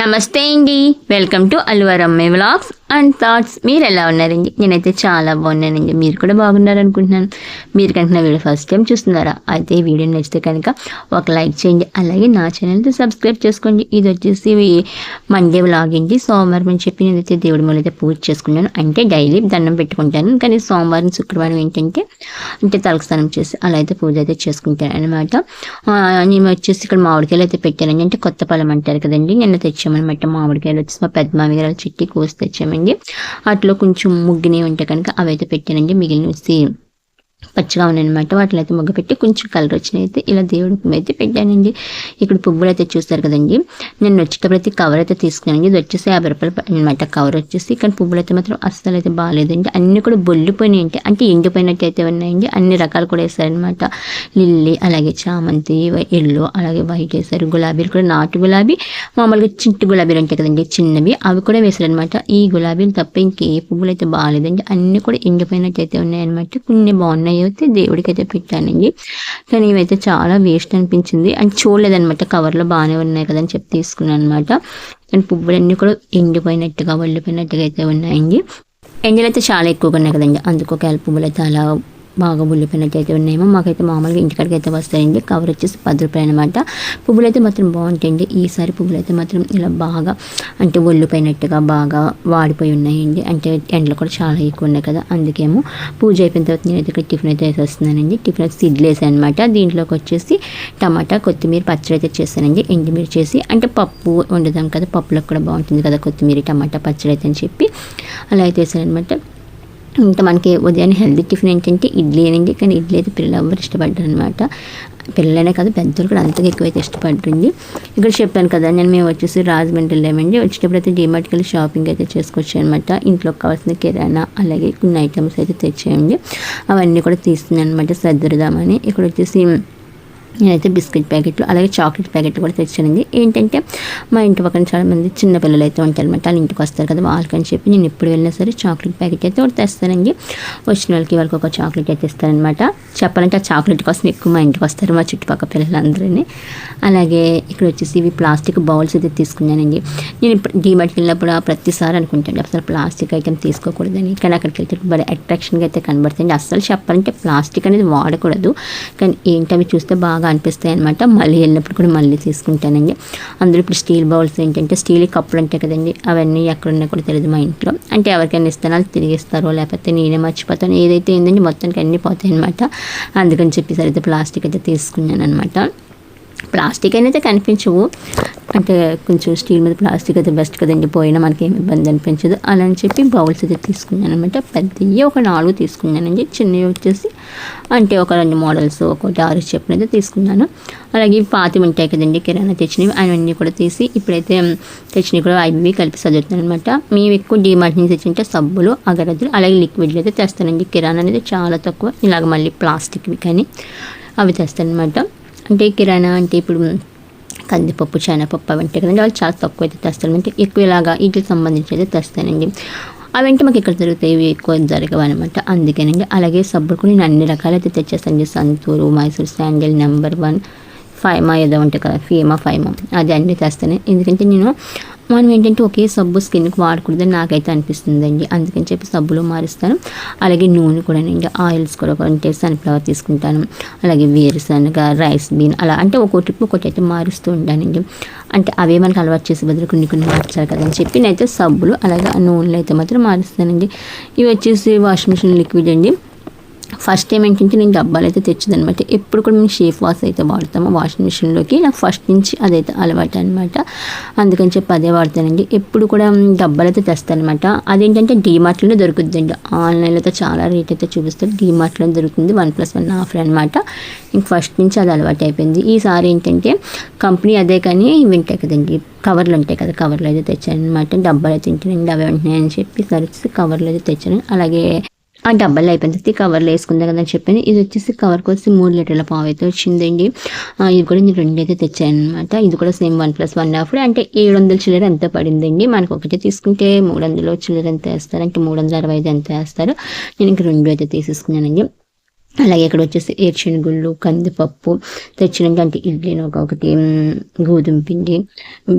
నమస్తే అండి. Welcome to అల్లువారమ్మే వ్లాగ్స్ అండ్ థాట్స్. మీరు ఎలా ఉన్నారండి? నేనైతే చాలా బాగున్నానండి. మీరు కూడా బాగున్నారనుకుంటున్నాను. మీరు కనుక నా వీడియో ఫస్ట్ టైం చూస్తున్నారా? అయితే ఈ వీడియో నచ్చితే కనుక ఒక లైక్ చేయండి. అలాగే నా ఛానల్ని సబ్స్క్రైబ్ చేసుకోండి. ఇది వచ్చేసి మండే వ్లాగ్ అండి. సోమవారం అని చెప్పి నేనైతే దేవుడి మూల అయితే పూజ చేసుకున్నాను. అంటే డైలీ దండం పెట్టుకుంటాను. కానీ సోమవారం శుక్రవారం ఏంటంటే తలకు స్నానం చేసి అలా అయితే పూజ అయితే చేసుకుంటాను అనమాట. నేను వచ్చేసి ఇక్కడ మామిడికాయలు అయితే పెట్టానండి. అంటే కొత్త పొలం అంటారు కదండి, నిన్న తెచ్చామన్నమాట. మామిడికాయలు వచ్చేసి మా పెద్ద మామి గారు చెట్టి కోసి తెచ్చామండి. అట్లా కొంచెం ముగ్గునే ఉంటే కనుక అవైతే పెట్టానండి. మిగిలిన పచ్చిగా ఉన్నాయన్నమాట. వాటిలో అయితే ముగ్గ పెట్టి కొంచెం కలర్ వచ్చినైతే ఇలా దేవుడికి అయితే పెట్టానండి. ఇక్కడ పువ్వులు అయితే చూస్తారు కదండి. నేను వచ్చేటప్పుడు అయితే కవర్ అయితే తీసుకున్నానండి. ఇది వచ్చేసి 50 రూపాయలు అనమాట కవర్ వచ్చేసి. కానీ పువ్వులు అయితే మాత్రం అస్సలు అయితే బాగాలేదండి. అన్నీ కూడా బొల్లిపోయినాయి, అంటే ఎండిపోయినట్టు అయితే ఉన్నాయండి. అన్ని రకాలు కూడా వేసారనమాట. లిల్లీ, అలాగే చామంతి, ఎల్లో, అలాగే వైట్ వేసారు. గులాబీలు కూడా నాటు గులాబీ, మామూలుగా చింటి గులాబీలు ఉంటాయి కదండి చిన్నవి, అవి కూడా వేసారనమాట. ఈ గులాబీలు తప్ప ఇంకే పువ్వులు అయితే బాగాలేదండి. అన్నీ కూడా ఎండిపోయినట్టు అయితే ఉన్నాయన్నమాట. కొన్ని బాగున్నాయి అయితే దేవుడికి అయితే పెట్టానండి. కానీ ఇవైతే చాలా వేస్ట్ అనిపించింది. అంటే చూడలేదనమాట, కవర్లో బాగానే ఉన్నాయి కదా అని చెప్పి తీసుకున్నాను అనమాట. కానీ పువ్వులన్నీ కూడా ఎండిపోయినట్టుగా ఒళ్ళిపోయినట్టుగా అయితే ఉన్నాయండి. ఎండలు అయితే చాలా ఎక్కువగా ఉన్నాయి కదండి, అందుకు ఒకవేళ పువ్వులు అయితే అలా బాగా ఉల్లిపోయినట్టు అయితే ఉన్నాయేమో. మాకైతే మామూలుగా ఇంటికాడికి అయితే వస్తాయండి. కవర్ వచ్చేసి 10 రూపాయలు అనమాట. పువ్వులు అయితే మాత్రం బాగుంటాయండి. ఈసారి పువ్వులు అయితే మాత్రం ఇలా బాగా అంటే ఒళ్ళిపోయినట్టుగా బాగా వాడిపోయి ఉన్నాయండి. అంటే ఎండలు కూడా చాలా ఎక్కువ ఉన్నాయి కదా, అందుకేమో. పూజ అయిపోయిన తర్వాత నేనైతే ఇక్కడ టిఫిన్ అయితే వేసేస్తున్నానండి. టిఫిన్ అయితే సిడ్లు వేసాను అనమాట. దీంట్లోకి వచ్చేసి టమాటా, కొత్తిమీర పచ్చడి అయితే చేస్తానండి. ఎండుమిర్చి చేసి, అంటే పప్పు వండుదాం కదా, పప్పులకు కూడా బాగుంటుంది కదా కొత్తిమీర టమాటా పచ్చడి అయితే అని చెప్పి అలా అయితే వేసాను అనమాట. ఇంకా మనకి ఉదయాన్నే హెల్తీ టిఫిన్ ఏంటంటే ఇడ్లీ అనండి. కానీ ఇడ్లీ అయితే పిల్లలు ఎవరు ఇష్టపడ్డారు అనమాట. పిల్లలనే కాదు పెద్దలు కూడా అంతగా ఎక్కువైతే ఇష్టపడుతుంది. ఇక్కడ చెప్పాను కదా, మేము వచ్చేసి రాజమండ్రి వెళ్ళామండి. వచ్చేటప్పుడు అయితే డీమార్ట్కి వెళ్ళి షాపింగ్ అయితే చేసుకొచ్చాను అనమాట. ఇంట్లోకి కావాల్సిన కిరాణా అలాగే కొన్ని ఐటమ్స్ అయితే తెచ్చాయండి. అవన్నీ కూడా తీస్తున్నాను అనమాట సర్దుదామని. ఇక్కడ వచ్చేసి నేనైతే బిస్కెట్ ప్యాకెట్లు అలాగే చాక్లెట్ ప్యాకెట్లు కూడా తెచ్చానండి. ఏంటంటే మా ఇంటి పక్కన చాలామంది చిన్నపిల్లలు అయితే ఉంటారు అనమాట. వాళ్ళ ఇంటికి వస్తారు కదా, వాళ్ళకని చెప్పి నేను ఎప్పుడు వెళ్ళినా సరే చాక్లెట్ ప్యాకెట్ అయితే ఒకటి తెస్తానండి. వచ్చిన వాళ్ళకి ఒక చాక్లెట్ అయితే ఇస్తారనమాట. చెప్పాలంటే ఆ చాక్లెట్ కోసం ఎక్కువ మా ఇంటికి వస్తారు మా చుట్టుపక్కల పిల్లలందరినీ. అలాగే ఇక్కడ వచ్చేసి ఇవి ప్లాస్టిక్ బౌల్స్ అయితే తీసుకున్నానండి. నేను ఇప్పుడు డీమార్ట్కి వెళ్ళినప్పుడు ప్రతిసారి అనుకుంటాను అసలు ప్లాస్టిక్ ఐటమ్ తీసుకోకూడదని. కానీ అక్కడికి వెళ్తే బలి అట్రాక్షన్గా అయితే కనబడుతుంది. అసలు చెప్పాలంటే ప్లాస్టిక్ అనేది వాడకూడదు, కానీ ఏంటవి చూస్తే బాగా అనిపిస్తాయి అనమాట. మళ్ళీ వెళ్ళినప్పుడు కూడా మళ్ళీ తీసుకుంటానండి. అందులో ఇప్పుడు స్టీల్ బౌల్స్ ఏంటంటే స్టీల్ కప్పులు ఉంటాయి కదండి, అవన్నీ ఎక్కడున్నా కూడా తెలియదు మా ఇంట్లో. అంటే ఎవరికైనా ఇస్తానో వాళ్ళు తిరిగిస్తారో లేకపోతే నేనే మర్చిపోతాను. ఏదైతే ఏంటంటే మొత్తానికి అన్నీ పోతాయి అనమాట. అందుకని చెప్పి సరైతే ప్లాస్టిక్ అయితే తీసుకున్నాను అనమాట. ప్లాస్టిక్ అయితే కనిపించవు, అంటే కొంచెం స్టీల్ మీద ప్లాస్టిక్ అయితే బెస్ట్ కదండి, పోయినా మనకి ఏమి ఇబ్బంది అనిపించదు. అలా అని చెప్పి బౌల్స్ అయితే తీసుకున్నాను అనమాట. పెద్దవి ఒక 4 తీసుకున్నానండి. చిన్నవి వచ్చేసి అంటే ఒక 2 మోడల్స్ ఒకటి 6 చెప్పిన అయితే తీసుకున్నాను. అలాగే పాతి ఉంటాయి కదండి కిరాణా తెచ్చినవి, అవన్నీ కూడా తీసి ఇప్పుడైతే తెచ్చినవి కూడా అవి కలిపి చదువుతున్నాను అనమాట. మేము ఎక్కువ డీమార్ట్ నుంచి తెచ్చింటే సబ్బులు, అగరత్తులు అలాగే లిక్విడ్లు అయితే తెస్తానండి. కిరాణా అనేది చాలా తక్కువ, ఇలాగ మళ్ళీ ప్లాస్టిక్వి కానీ అవి తెస్తానమాట. అంటే కిరాణా అంటే ఇప్పుడు కందిపప్పు, శనగపప్పు అవి ఉంటాయి కదండి, వాళ్ళు చాలా తక్కువ అయితే తెస్తారు. అంటే ఎక్కువ ఇలాగా వీటికి సంబంధించి అయితే తెస్తానండి. అవంటే మాకు ఇక్కడ దొరుకుతాయి, ఇవి ఎక్కువ జరగవు అనమాట. అందుకేనండి. అలాగే సబ్బులు కూడా నేను అన్ని రకాలు అయితే తెచ్చేస్తాను. సంతూరు, మైసూర్ శాండిల్, నెంబర్ 1, ఫైమా ఏదో ఉంటాయి కదా, ఫీమా అది అన్నీ తెస్తాను. ఎందుకంటే మనం ఏంటంటే ఒకే సబ్బు స్కిన్కి వాడకూడదని నాకైతే అనిపిస్తుందండి. అందుకని చెప్పి సబ్బులు మారుస్తాను. అలాగే నూనె కూడా అండి, ఆయిల్స్ కూడా అంటే సన్ఫ్లవర్ తీసుకుంటాను. అలాగే వేరుశనగ, రైస్ బీన్ అలా అంటే ఒక్కొక్కటి అయితే మారుస్తూ ఉంటానండి. అంటే అవే మనకు అలవాటు చేసే బదులు కొన్ని మార్చాలి కదని చెప్పి నేనైతే సబ్బులు అలాగే నూనెలు అయితే మాత్రం మారుస్తానండి. ఇవి వచ్చేసి వాషింగ్ మిషన్ లిక్విడ్ అండి. ఫస్ట్ టైం ఏంటంటే నేను డబ్బాలు అయితే తెచ్చిందనమాట. ఎప్పుడు కూడా మేము షేప్ వాష్ అయితే వాడతాము వాషింగ్ మిషన్లోకి. నాకు ఫస్ట్ నుంచి అదైతే అలవాటు అనమాట. అందుకని చెప్పి అదే వాడతానండి. ఎప్పుడు కూడా డబ్బాలు అయితే తెస్తానమాట. అదేంటంటే డీమార్ట్లోనే దొరుకుతుందండి. ఆన్లైన్లో అయితే చాలా రేట్ అయితే చూపిస్తారు, డీమార్ట్లో దొరుకుతుంది 1+1 ఆఫర్ అనమాట. ఇంక ఫస్ట్ నుంచి అది అలవాటు అయిపోయింది. ఈసారి ఏంటంటే కంపెనీ అదే కానీ ఇవి ఉంటాయి కదండి, కవర్లు ఉంటాయి కదా, కవర్లు అయితే తెచ్చాను అనమాట. డబ్బాలు అయితే తింటానండి, అవి ఉంటున్నాయని చెప్పి సరిచి కవర్లు అయితే తెచ్చాను. అలాగే ఆ డబ్బాలు అయిపోయిన తర్వాత కవర్లో వేసుకుందా కదా అని చెప్పాను. ఇది వచ్చేసి కవర్కి వచ్చి 3 లీటర్ల పావు అయితే వచ్చిందండి. ఇది కూడా నేను 2 అయితే తెచ్చాను అనమాట. ఇది కూడా సేమ్ 1+1 ఆఫర్. అంటే 700 చిల్లర ఎంత పడిందండి. మనకు ఒకటి తీసుకుంటే 300 చిల్లర ఎంత వేస్తారు, అంటే 365 ఎంత వేస్తారు. నేను ఇంక 2 అయితే తీసేసుకున్నానండి. అలాగే ఇక్కడ వచ్చేసి ఏరుశనగుళ్ళు, కందిపప్పు తెచ్చానండి. అంటే ఇడ్లీలో ఒకటి, గోధుమ పిండి,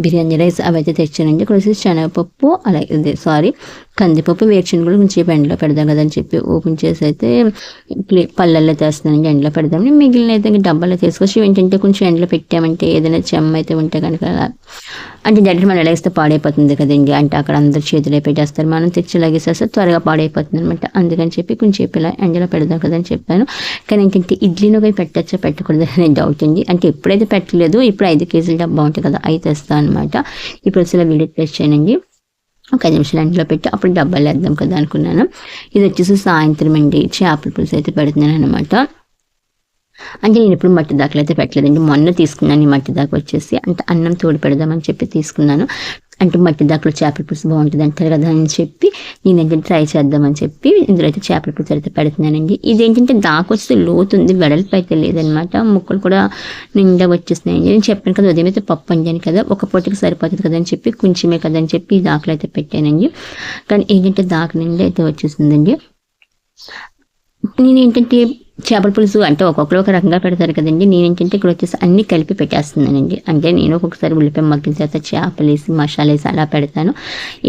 బిర్యానీ రైస్ అవైతే తెచ్చానండి. ఇక్కడ వచ్చేసి శనగపప్పు, అలాగే కందిపప్పు, వేరుశనగుళ్ళు కొంచెం ఎండలో పెడదాం కదా అని చెప్పి ఓపెన్ చేసి అయితే పళ్ళల్లో తెస్తున్నానండి. ఎండలో పెడదామని మిగిలిన అయితే డబ్బాలో తీసుకొచ్చి ఏంటంటే కొంచెం ఎండలో పెట్టామంటే ఏదైనా చెమ్మ అయితే ఉంటే కనుక అంటే డైరెక్ట్ మనం ఎలా ఇస్తే పాడైపోతుంది కదండి. అంటే అక్కడ అందరు చేతులే పెట్టేస్తారు, మనం తెచ్చి లగేసేస్తే త్వరగా పాడైపోతుంది అనమాట. అందుకని చెప్పి కొంచెం ఇలా ఎండలో పెడదాం కదా అని చెప్పాను. కానీ ఏంటంటే ఇడ్లీలో పోయి పెట్టచ్చా పెట్టకూడదు అనే డౌట్ అండి. అంటే ఎప్పుడైతే పెట్టలేదు, ఇప్పుడు 5 కేజీల డబ్బా ఉంటుంది కదా, అయితే తెస్తాను అనమాట. ఇప్పుడు అసలు వీడియో తెచ్చానండి. ఒక 5 నిమిషాలు ఎండలో పెట్టి అప్పుడు డబ్బాలు వేద్దాం కదా అనుకున్నాను. ఇది వచ్చేసి సాయంత్రం అండి చేపల పులుసు అయితే పెడుతున్నాను అనమాట. అంటే నేను ఇప్పుడు మట్టి దాకలు అయితే పెట్టలేదండి. మొన్న తీసుకున్నాను ఈ మట్టి దాకా వచ్చేసి, అంటే అన్నం తోడు పెడదామని చెప్పి తీసుకున్నాను. అంటే మట్టి దాకలో చేపల పులుసు బాగుంటుంది అంటారు కదా అని చెప్పి నేను ఏంటంటే ట్రై చేద్దామని చెప్పి ఇందులో అయితే చేపల పులుసు అయితే పెడుతున్నానండి. ఇదేంటంటే దాకా వచ్చేసి లోతుంది, వెడల్పు అయితే లేదనమాట. ముక్కలు కూడా నిండా వచ్చేస్తున్నాయండి. నేను చెప్పాను కదా ఉదయం అయితే పప్పు వండాను కదా, ఒక పూటకి సరిపోతుంది కదా అని చెప్పి కొంచెమే కదా అని చెప్పి దాకలు అయితే పెట్టానండి. కానీ ఏంటంటే దాక నిండా అయితే వచ్చేసిందండి. నేను ఏంటంటే చేపల పులుసు అంటే ఒక్కొక్కరు ఒక రకంగా పెడతారు కదండి. నేనేంటంటే ఇక్కడ వచ్చేసి అన్నీ కలిపి పెట్టేస్తున్నానండి. అంటే నేను ఒక్కొక్కసారి ఉల్లిపాయ మగ్గిన తర్వాత చేపలు వేసి మసాలా వేసి అలా పెడతాను.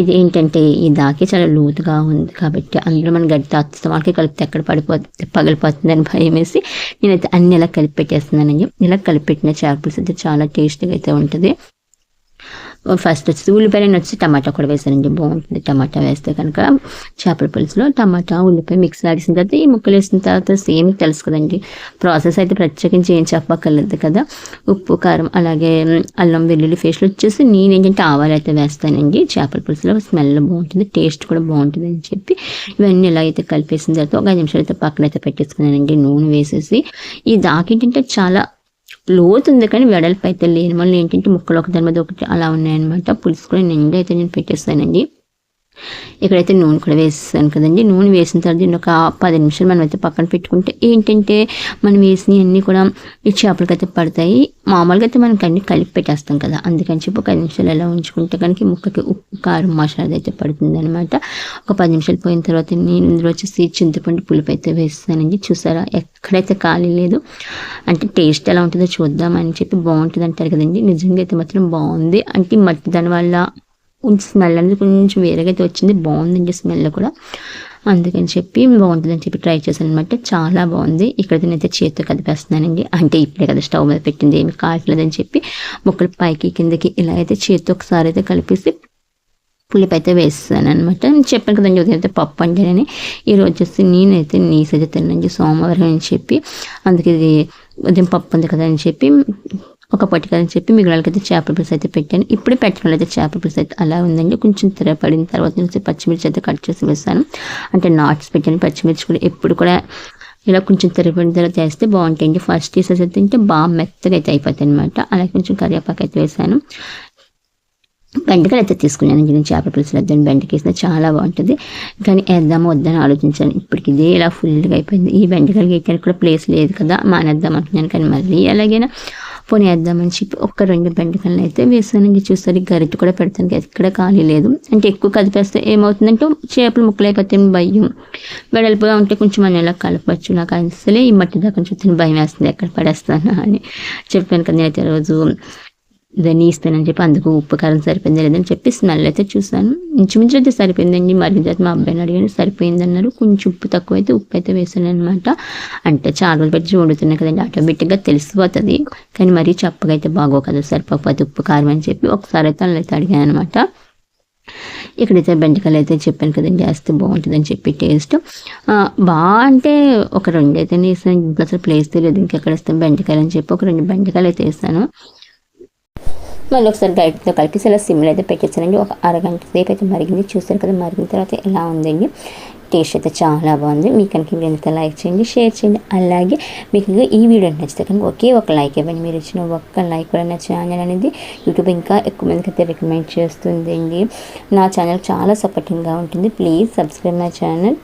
ఇది ఏంటంటే ఈ దాకే చాలా లోతుగా ఉంది కాబట్టి అందులో మనం గడ్డి తాత్సమాలకి కలిపితే ఎక్కడ పగిలిపోతుందని భయం వేసి నేనైతే అన్ని ఇలా కలిపి పెట్టేస్తున్నానండి. ఇలా కలిపి పెట్టిన చేపల పులుసు అయితే చాలా టేస్టీగా అయితే ఉంటుంది. ఫస్ట్ వచ్చి ఉల్లిపాయలు వచ్చి టమాటా కూడా వేసానండి, బాగుంటుంది. టమాటా వేస్తే కనుక చేపల పులుసులో టమాటా ఉల్లిపాయ మిక్స్ ఆడిసిన తర్వాత ఈ ముక్కలు వేసిన తర్వాత సేమ్ తెలుసు కదండి ప్రాసెస్. అయితే ప్రత్యేకించి ఏం చెప్పక్కర్లేదు కదా. ఉప్పు, కారం, అలాగే అల్లం వెల్లుల్లి పేస్ట్లు వచ్చేసి నేనేంటంటే ఆవాలు అయితే వేస్తానండి. చేపల పులుసులో స్మెల్ బాగుంటుంది, టేస్ట్ కూడా బాగుంటుంది అని చెప్పి ఇవన్నీ ఇలా అయితే కలిపేసిన తర్వాత ఒక 5 నిమిషాలు అయితే పక్కన అయితే పెట్టేసుకున్నానండి. నూనె వేసేసి ఈ దాకేంటంటే చాలా లోతుంది కానీ వెడల్పు అయితే లేని వల్ల ఏంటంటే ముక్కలు ఒకదాని మీద ఒకటి అలా ఉన్నాయన్నమాట. పులుసు కూడా నిండా అయితే నేను పెట్టేస్తానండి. ఇక్కడైతే నూనె కూడా వేసేసాను కదండి. నూనె వేసిన తర్వాత దీన్ని ఒక 10 నిమిషాలు మనం అయితే పక్కన పెట్టుకుంటే ఏంటంటే మనం వేసినవి అన్నీ కూడా ఈ చేపలకైతే పడతాయి. మామూలుగా అయితే మనకి అన్ని కలిపి పెట్టేస్తాం కదా, అందుకని చెప్పి ఒక 5 నిమిషాలు ఎలా ఉంచుకుంటే కనుక ముక్కకి ఉప్పు, కారం, మసాలా అయితే పడుతుంది అనమాట. ఒక 10 నిమిషాలు పోయిన తర్వాత నేను ఇందులో వచ్చేసి చింతపండు పులుపు అయితే వేస్తానండి. చూసారా ఎక్కడైతే ఖాళీ లేదు. అంటే టేస్ట్ ఎలా ఉంటుందో చూద్దామని చెప్పి బాగుంటుంది అంటారు కదండి. నిజంగా అయితే మాత్రం బాగుంది. అంటే మట్టి దాని వల్ల స్మెల్ అనేది కొంచెం వేరేగా అయితే వచ్చింది, బాగుందండి స్మెల్ కూడా. అందుకని చెప్పి బాగుంటుందని చెప్పి ట్రై చేశాను అనమాట. చాలా బాగుంది. ఇక్కడ నేనైతే చేతితో కదిపేస్తున్నానండి. అంటే ఇప్పుడే కదా స్టవ్ మీద పెట్టింది, ఏమి కావట్లేదని చెప్పి ముక్కలు పైకి కిందకి ఇలా అయితే చేతితో ఒకసారి అయితే కలిపేసి పులుపు అయితే వేస్తాను అనమాట. చెప్పాను కదండి ఉదయం అయితే పప్పు అంటేనని. ఈరోజు వచ్చేసి నేనైతే నీసైతే తిన్నాను సోమవారం అని చెప్పి, అందుకే ఇది ఉదయం పప్పు ఉంది కదా అని చెప్పి ఒక పట్టుకని చెప్పి మిగిలినకైతే చేపల పులుసు అయితే పెట్టాను. ఇప్పుడే పెట్టడం అయితే చేపల పులుసు అయితే అలా ఉందండి. కొంచెం తిరగపడిన తర్వాత నుంచి పచ్చిమిర్చి అయితే కట్ చేసి వేస్తాను. అంటే నాట్స్ పెట్టాను. పచ్చిమిర్చి కూడా ఎప్పుడు కూడా ఇలా కొంచెం తిరగపడిన తర్వాత వేస్తే బాగుంటాయండి. ఫస్ట్ తీసేసి తింటే బాగా మెత్తగా అయితే అయిపోతాయి అనమాట. అలాగే కొంచెం కరివేపాకు అయితే వేసాను. బెండకాయలు అయితే తీసుకున్నాను. నేను చేపల పులుసులో బెండకాయ వేసిన చాలా బాగుంటుంది. కానీ వేద్దామో వద్దని ఆలోచించాను. ఇప్పటికి ఇదే ఇలా ఫుల్గా అయిపోయింది. ఈ బెండకాయలు వేయడానికి కూడా ప్లేస్ లేదు కదా, మానేద్దాం అంటున్నాను. కానీ మళ్ళీ అలాగైనా పోనీ వేద్దామని చెప్పి 1-2 బెండకాయలను అయితే వేసానండి. చూస్తారు గరిటె కూడా పెడతాను, ఎక్కడ ఖాళీ లేదు. అంటే ఎక్కువ కదిపేస్తే ఏమవుతుందంటే చేపలు ముక్కలు అయిపోతే భయం. వెడల్పుగా ఉంటే కొంచెం మనం ఎలా కలపచ్చు. నాకు అసలే ఈ మట్టి దాకా చూస్తే భయం వేస్తుంది ఎక్కడ పడేస్తానా అని. చెప్పాను కదా నేనైతే రోజు దాన్ని ఇస్తానని చెప్పి, అందుకు ఉప్పు కారం సరిపోయింది లేదని చెప్పి స్మెల్ అయితే చూసాను. ఇంచుమించు అయితే సరిపోయిందండి. మరి తర్వాత మా అబ్బాయిని అడిగాను, సరిపోయింది అన్నారు. కొంచెం ఉప్పు తక్కువ అయితే ఉప్పు అయితే వేసాను అనమాట. అంటే చాలా రోజులు పెట్టి వండుతున్నాయి కదండి, ఆటోమేటిక్గా తెలిసిపోతుంది. కానీ మరీ చప్పగా అయితే బాగో కదా, సరిపోకపోతే ఉప్పు కారం అని చెప్పి ఒకసారి అయితే అలా అయితే అడిగాను అనమాట. ఇక్కడైతే బెండకాయలు అయితే చెప్పాను కదండి వేస్తే బాగుంటుందని చెప్పి టేస్ట్ బాగా అంటే ఒక 2 అయితే వేసాను. ఇంట్లో అసలు ప్లేస్ తెలియదు ఇంకెక్కడ వేస్తాను బెండకాయలు అని చెప్పి ఒక 2 బెండకాయలు అయితే వేస్తాను. మళ్ళీ ఒకసారి గరిటతో కలిపేసి ఇలా సిమ్లో అయితే పెట్టేసానండి. ఒక అరగంట సేపు అయితే మరిగింది. చూస్తారు కదా మరిగిన తర్వాత ఎలా ఉందండి. టేస్ట్ అయితే చాలా బాగుంది. మీకు కనుక ఈ వీడియో లైక్ చేయండి, షేర్ చేయండి. అలాగే మీకు ఈ వీడియో నచ్చితే కనుక ఒకే ఒక లైక్ ఇవ్వండి. మీరు ఇచ్చిన ఒక్క లైక్ కూడా నా ఛానల్ అనేది యూట్యూబ్ ఇంకా ఎక్కువ మందికి అయితే రికమెండ్ చేస్తుందండి. నా ఛానల్ చాలా సపోర్టింగ్గా ఉంటుంది. Please subscribe my channel.